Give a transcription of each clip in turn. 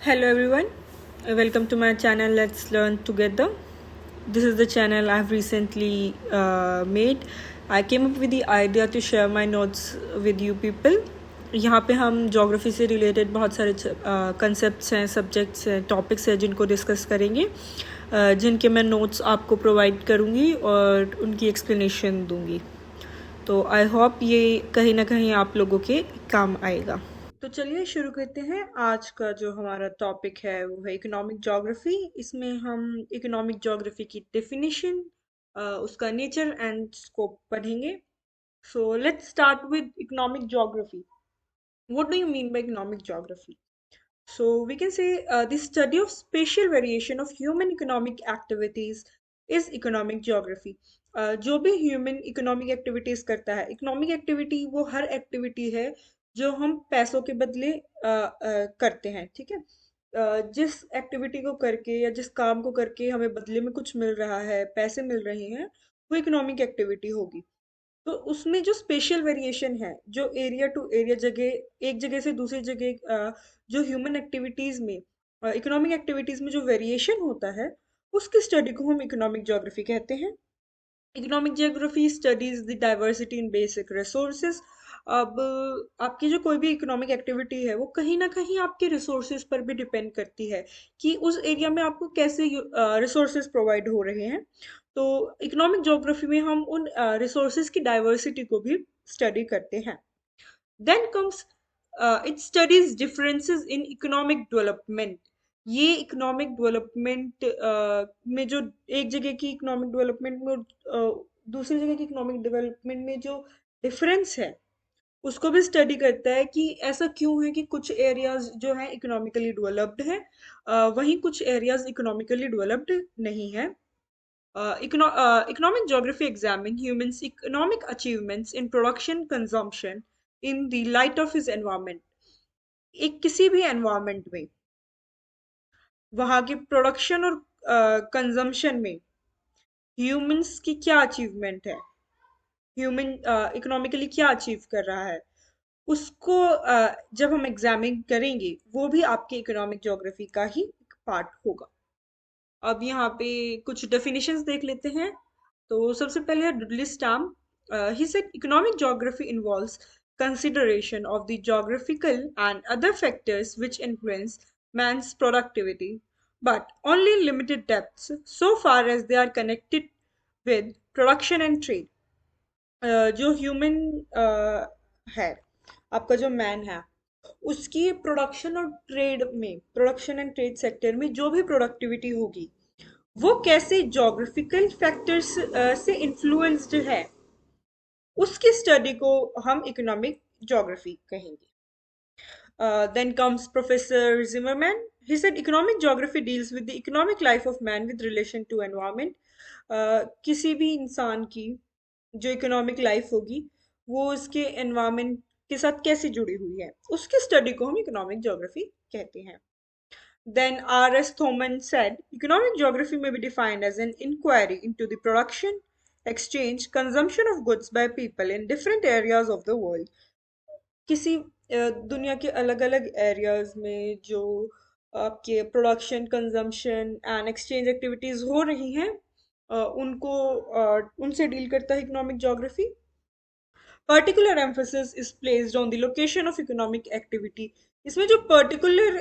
Hello everyone, welcome to my channel Let's Learn Together. This is the channel I've recently made. I came up with the idea to share my notes with you people. यहाँ पे हम geography से related बहुत सारे concepts हैं, subjects हैं, topics हैं जिनको डिस्कस करेंगे, जिनके मैं नोट्स आपको प्रोवाइड करूँगी और उनकी एक्सप्लेनेशन दूँगी. तो आई होप ये कहीं ना कहीं आप लोगों के काम आएगा. तो चलिए शुरू करते हैं. आज का जो हमारा टॉपिक है वो है इकोनॉमिक ज्योग्राफी. इसमें हम इकोनॉमिक ज्योग्राफी की डेफिनेशन, उसका नेचर एंड स्कोप पढ़ेंगे. So let's start with economic geography. What do you mean by economic geography? So we can say the study of spatial variation of human economic activities is economic geography. जो भी human economic activities करता है, economic activity वो हर activity है जो हम पैसों के बदले करते हैं. ठीक है. जिस एक्टिविटी को करके या जिस काम को करके हमें बदले में कुछ मिल रहा है, पैसे मिल रहे हैं, वो इकोनॉमिक एक्टिविटी होगी. तो उसमें जो स्पेशल वेरिएशन है, जो एरिया टू एरिया, जगह एक जगह से दूसरी जगह, जो ह्यूमन एक्टिविटीज में, इकोनॉमिक एक्टिविटीज में जो वेरिएशन होता है, उसकी स्टडी को हम इकोनॉमिक ज्योग्राफी कहते हैं. Economic geography studies the diversity in basic resources. अब आपकी जो कोई भी इकोनॉमिक एक्टिविटी है वो कहीं ना कहीं आपके रिसोर्सेज पर भी डिपेंड करती है कि उस एरिया में आपको कैसे रिसोर्सेज प्रोवाइड हो रहे हैं. तो इकोनॉमिक ज्योग्राफी में हम उन रिसोर्सेज की डाइवर्सिटी को भी स्टडी करते हैं. Then comes it studies differences in economic development. ये इकोनॉमिक डेवलपमेंट में जो एक जगह की इकोनॉमिक डेवलपमेंट में और दूसरी जगह की इकोनॉमिक डेवलपमेंट में जो डिफरेंस है, उसको भी स्टडी करता है कि ऐसा क्यों है कि कुछ एरियाज जो है इकोनॉमिकली डेवलप्ड है, वहीं कुछ एरियाज इकोनॉमिकली डेवलप्ड नहीं है. Economic geography examine humans' economic achievements in production consumption in the light of his environment. एक किसी भी एनवायरमेंट में वहाँ के प्रोडक्शन और कंजम्पशन में ह्यूमंस की क्या अचीवमेंट है, ह्यूमन इकोनॉमिकली क्या अचीव कर रहा है, उसको जब हम एग्जामिन करेंगे वो भी आपके इकोनॉमिक ज्योग्राफी का ही पार्ट होगा. अब यहाँ पे कुछ डेफिनेशंस देख लेते हैं. तो सबसे पहले है डुडली स्टाम. He said economic geography involves consideration of the geographical and other factors which influence man's productivity, but only in limited depths so far as they are connected with production and trade. जो human है, आपका जो man है, उसकी production और trade में, production and trade sector में जो भी प्रोडक्टिविटी होगी, वो कैसे जोग्राफिकल फैक्टर्स से इन्फ्लुएंस्ड है, उसकी स्टडी को हम इकोनॉमिक ज्योग्राफी कहेंगे. Then comes Professor Zimmerman. He said economic geography deals with the economic life of man with relation to environment. किसी भी इंसान की जो इकोनॉमिक लाइफ होगी वो उसके एनवायरमेंट के साथ कैसे जुड़ी हुई है, उसकी स्टडी को हम इकोनॉमिक ज्योग्राफी कहते हैं. Then R.S. Thoman said economic geography may be defined as an inquiry into the production, exchange, consumption of goods by people in different areas of the world. किसी दुनिया के अलग अलग एरियाज में जो आपके production, consumption and exchange activities हो रही हैं, उनको उनसे डील करता है economic geography. Particular emphasis is placed on the location of economic activity. इसमें जो पर्टिकुलर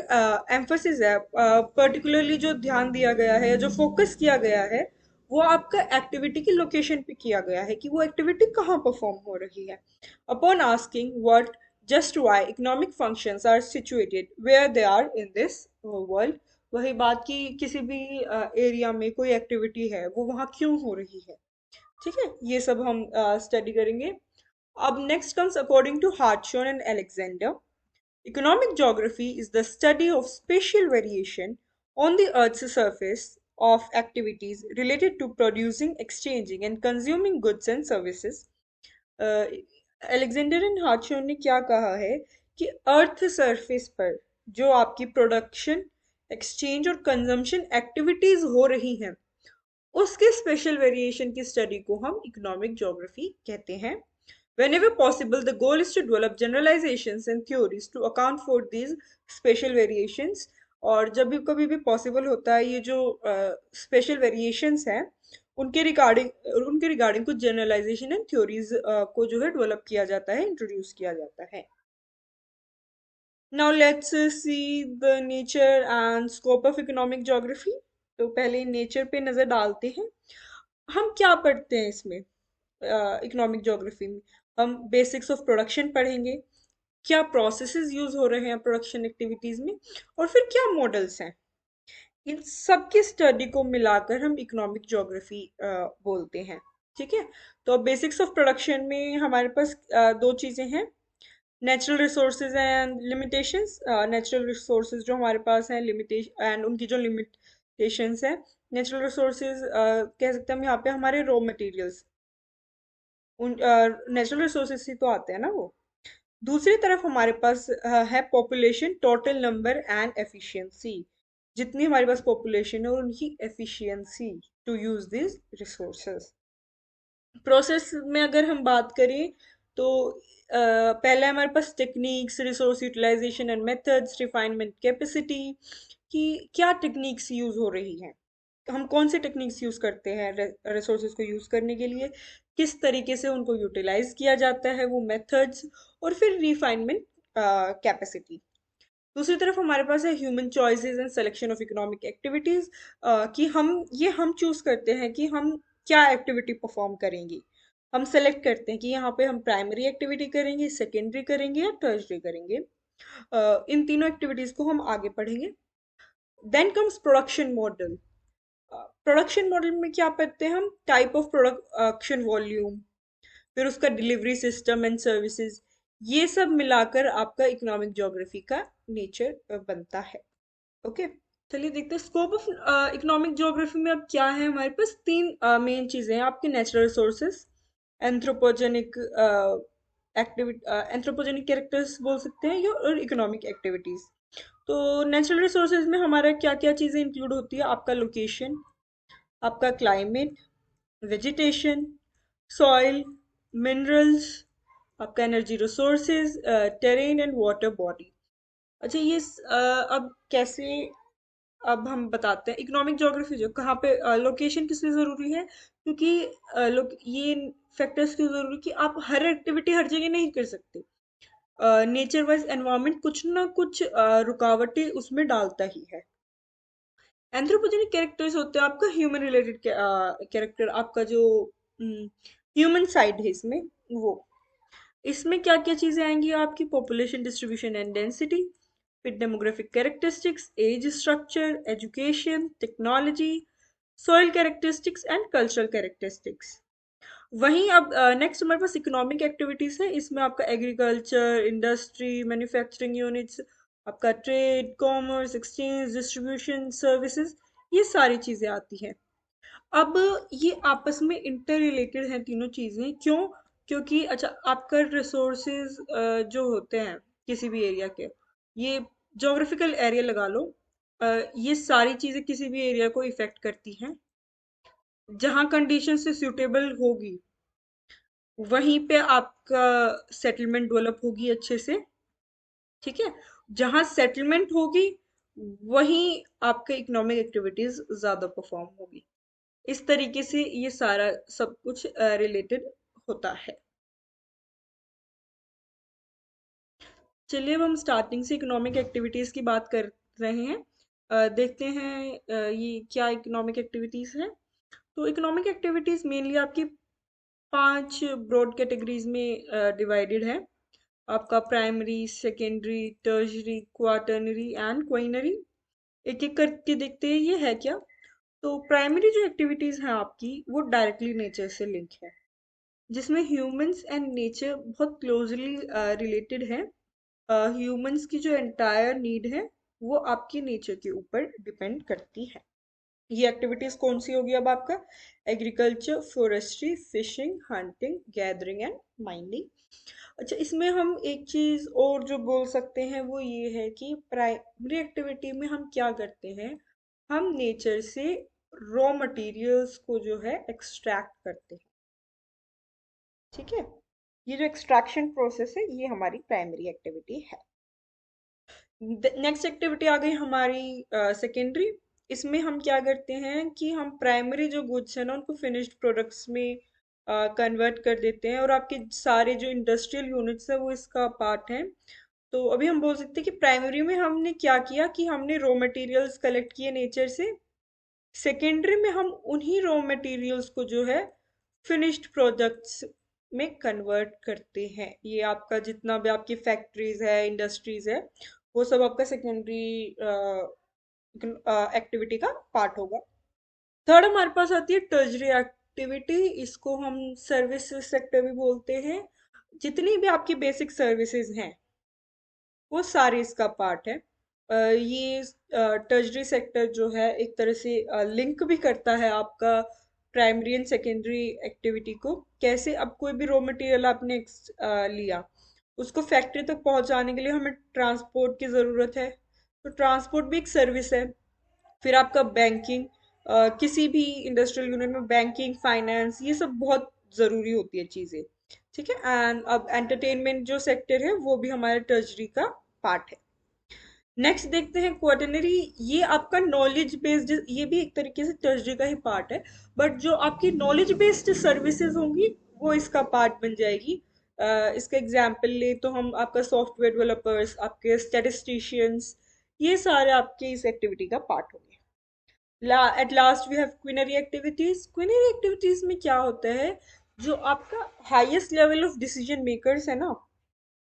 एम्फोसिस है, पर्टिकुलरली जो ध्यान दिया गया है, जो फोकस किया गया है, वो आपका एक्टिविटी की लोकेशन पे किया गया है कि वो एक्टिविटी कहाँ परफॉर्म हो रही है. Upon asking what just why economic functions are situated where they are in this world. वही बात कि किसी भी एरिया में कोई एक्टिविटी है वो वहाँ क्यों हो रही है. ठीक है, ये सब हम स्टडी करेंगे. Up next comes according to Hartshorne and Alexander. Economic geography is the study of spatial variation on the Earth's surface of activities related to producing, exchanging, and consuming goods and services. Alexander and Hartshorne ने क्या कहा है कि earth surface पर जो आपकी production, exchange और consumption activities हो रही हैं, उसके स्पेशल वेरिएशन की स्टडी को हम इकोनॉमिक ज्योग्राफी कहते हैं. Whenever possible, the goal is to develop generalizations and theories to account for these spatial variations. और जब भी कभी भी पॉसिबल होता है, ये जो स्पेशल वेरिएशंस हैं उनके रिगार्डिंग कुछ जनरलाइजेशन एंड थ्योरीज को जो है डेवलप किया जाता है, इंट्रोड्यूस किया जाता है। Now let's see the nature and scope of economic geography. तो पहले नेचर पे नजर डालते हैं। हम क्या पढ़ते हैं इसमें, इकोनॉमिक ज्योग्राफी में? हम बेसिक्स ऑफ प्रोडक्शन पढ़ेंगे, क्या प्रोसेसेस यूज हो रहे हैं प्रोडक्शन एक्टिविटीज में, और फिर क्या मॉडल्स हैं। इन सब की स्टडी को मिलाकर हम इकोनॉमिक ज्योग्राफी बोलते हैं। ठीक है। तो बेसिक्स ऑफ प्रोडक्शन में हमारे पास दो चीजें हैं, natural resources and limitations. Natural resources जो हमारे पास हैं, लिमिटेशन एंड उनकी जो लिमिटेशंस है। नेचुरल रिसोर्सेज कह सकते हैं हम यहाँ पे हमारे रॉ मटेरियल्स, उन नेचुरल रिसोर्सेज से तो आते हैं ना वो। दूसरी तरफ हमारे पास है population, total number and efficiency. जितनी हमारे पास पॉपुलेशन है और उनकी efficiency to use this resources. Process में अगर हम बात करें तो पहले हमारे पास techniques, resource utilisation and methods, refinement capacity, कि क्या टेक्निक्स यूज हो रही हैं, हम कौन से टेक्निक्स यूज करते हैं रिसोर्सेज को यूज करने के लिए, किस तरीके से उनको यूटिलाइज किया जाता है, वो मेथड्स, और फिर रिफाइनमेंट कैपेसिटी। दूसरी तरफ हमारे पास है human choices and selection of economic activities, कि हम चूज करते हैं कि हम क्या एक्टिविटी परफॉर्म करेंगे। हम सेलेक्ट करते हैं कि यहाँ पे हम प्राइमरी एक्टिविटी करेंगे, सेकेंडरी करेंगे या टर्शरी करेंगे। इन तीनों एक्टिविटीज को हम आगे पढ़ेंगे। Then comes production model. Production model में क्या पढ़ते हैं हम, टाइप ऑफ प्रोडक्शन वॉल्यूम, फिर उसका डिलीवरी सिस्टम एंड सर्विसेज, ये सब मिलाकर आपका इकोनॉमिक ज्योग्राफी का नेचर बनता है। ओके। चलिए देखते हैं स्कोप ऑफ इकोनॉमिक ज्योग्राफी में अब क्या है। हमारे पास तीन मेन चीजें हैं आपके, natural resources, anthropogenic activity, anthropogenic characters बोल सकते हैं या, और इकोनॉमिक एक्टिविटीज। तो नेचुरल रिसोर्सेज में हमारा क्या क्या चीजें इंक्लूड होती है, आपका लोकेशन, आपका क्लाइमेट, वेजिटेशन, सॉइल, मिनरल्स, आपका energy resources, terrain and water body. अच्छा ये अब कैसे, अब हम बताते हैं इकोनॉमिक ज्योग्राफी जो कहाँ पे, लोकेशन किस लिए ज़रूरी है, क्योंकि लोग ये फैक्टर्स क्यों ज़रूरी कि आप हर एक्टिविटी हर जगह नहीं कर सकते। नेचर वाइज एनवायरनमेंट कुछ ना कुछ रुकावटें उसमें डालता ही है। एंथ्रोपोजेनिक कैरेक्टर्स होते हैं आपका ह्यूमन रिलेटेड कैरेक्टर, आपका जो ह्यूमन साइड है इसमें, वो इसमें क्या क्या चीजें आएंगी आपकी, पॉपुलेशन डिस्ट्रीब्यूशन एंड डेंसिटी, फिर demographic characteristics, age structure, education, technology, soil characteristics and cultural characteristics. वहीं अब नेक्स्ट हमारे पास इकोनॉमिक एक्टिविटीज है। इसमें आपका एग्रीकल्चर, इंडस्ट्री, मैन्युफैक्चरिंग यूनिट्स, आपका trade, commerce, exchange, distribution, services, ये सारी चीजें आती हैं। अब ये आपस में इंटर रिलेटेड हैं तीनों चीजें, क्यों? क्योंकि अच्छा आपका रिसोर्सेज जो होते हैं किसी भी एरिया के, ये जोग्राफिकल एरिया लगा लो, ये सारी चीजें किसी भी एरिया को इफेक्ट करती हैं। जहाँ कंडीशन से सूटेबल होगी वहीं पे आपका सेटलमेंट डेवलप होगी अच्छे से। ठीक है। जहाँ सेटलमेंट होगी वहीं आपके इकोनॉमिक एक्टिविटीज ज्यादा परफॉर्म होगी। इस तरीके से ये सारा सब कुछ रिलेटेड होता है। चलिए अब हम स्टार्टिंग से इकोनॉमिक एक्टिविटीज की बात कर रहे हैं। देखते हैं ये क्या इकोनॉमिक एक्टिविटीज है। तो इकोनॉमिक एक्टिविटीज मेनली आपकी पांच ब्रॉड कैटेगरीज में डिवाइडेड है। आपका primary, secondary, tertiary, quaternary and quinary. एक एक करके देखते हैं ये है क्या। तो प्राइमरी जो एक्टिविटीज हैं आपकी वो डायरेक्टली नेचर से लिंक है, जिसमें ह्यूमंस एंड नेचर बहुत क्लोजली रिलेटेड है। ह्यूमंस की जो एंटायर नीड है वो आपकी नेचर के ऊपर डिपेंड करती है। ये एक्टिविटीज कौन सी होगी अब आपका, agriculture, forestry, fishing, hunting, gathering and mining. अच्छा इसमें हम एक चीज और जो बोल सकते हैं वो ये है कि प्राइमरी एक्टिविटी में हम क्या करते हैं, हम नेचर से रॉ मटेरियल्स को जो है एक्सट्रैक्ट करते हैं। ठीक है। ये जो एक्सट्रैक्शन प्रोसेस है ये हमारी प्राइमरी एक्टिविटी है। नेक्स्ट एक्टिविटी आ गई हमारी सेकेंडरी। इसमें हम क्या करते हैं कि हम प्राइमरी जो गुड्स है ना उनको फिनिश्ड प्रोडक्ट्स में कन्वर्ट कर देते हैं, और आपके सारे जो इंडस्ट्रियल यूनिट्स है वो इसका पार्ट है। तो अभी हम बोल सकते हैं कि प्राइमरी में हमने क्या किया कि हमने रॉ मटेरियल्स कलेक्ट किए नेचर से। सेकेंडरी में हम उन्हीं रॉ मटेरियल्स को जो है फिनिश्ड प्रोडक्ट्स में कन्वर्ट करते हैं। ये आपका जितना भी आपकी फैक्ट्रीज है, इंडस्ट्रीज है, वो सब आपका सेकेंडरी एक्टिविटी का पार्ट होगा। थर्ड हमारे पास आती है टर्जरी एक्टिविटी। इसको हम सर्विस सेक्टर भी बोलते हैं। जितनी भी आपकी बेसिक सर्विसेज हैं वो सारे इसका पार्ट है। ये टर्जरी सेक्टर जो है एक तरह से लिंक भी करता है आपका प्राइमरी एंड सेकेंडरी एक्टिविटी को। कैसे? अब कोई भी रॉ मटेरियल आपने लिया, उसको फैक्ट्री तक पहुंचाने के लिए हमें ट्रांसपोर्ट की ज़रूरत है, तो ट्रांसपोर्ट भी एक सर्विस है। फिर आपका बैंकिंग, किसी भी इंडस्ट्रियल यूनिट में बैंकिंग, फाइनेंस, ये सब बहुत ज़रूरी होती है चीज़ें। ठीक है। एंड अब एंटरटेनमेंट जो सेक्टर है वो भी हमारे टर्जरी का पार्ट है। नेक्स्ट देखते हैं क्वाटरनरी। ये आपका नॉलेज बेस्ड, ये भी एक तरीके से टर्जरी का ही पार्ट है, बट जो आपकी नॉलेज बेस्ड सर्विसेज होंगी वो इसका पार्ट बन जाएगी। इसका एग्जांपल ले तो हम आपका सॉफ्टवेयर डेवलपर्स, आपके स्टैटिस्टिशियंस, ये सारे आपके इस एक्टिविटी का पार्ट होंगे। At last we have quinary activities. Quinary activities में क्या होता है, जो आपका highest level of decision makers है ना,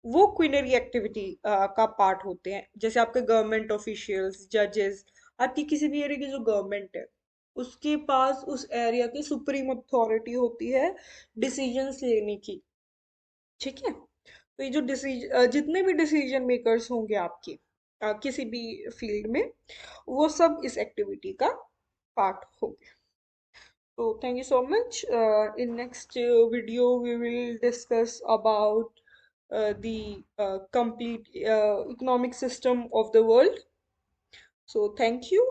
वो क्विनरी एक्टिविटी का पार्ट होते हैं। जैसे आपके गवर्नमेंट ऑफिशियल्स, जजेस, आपकी किसी भी एरिया की जो गवर्नमेंट है उसके पास उस एरिया की सुप्रीम अथॉरिटी होती है डिसीजंस लेने की। ठीक है। तो ये जो जितने भी डिसीजन मेकर्स होंगे आपके किसी भी फील्ड में, वो सब इस एक्टिविटी का पार्ट होंगे। So thank you so much. In next video, we will discuss about the complete economic system of the world. So thank you.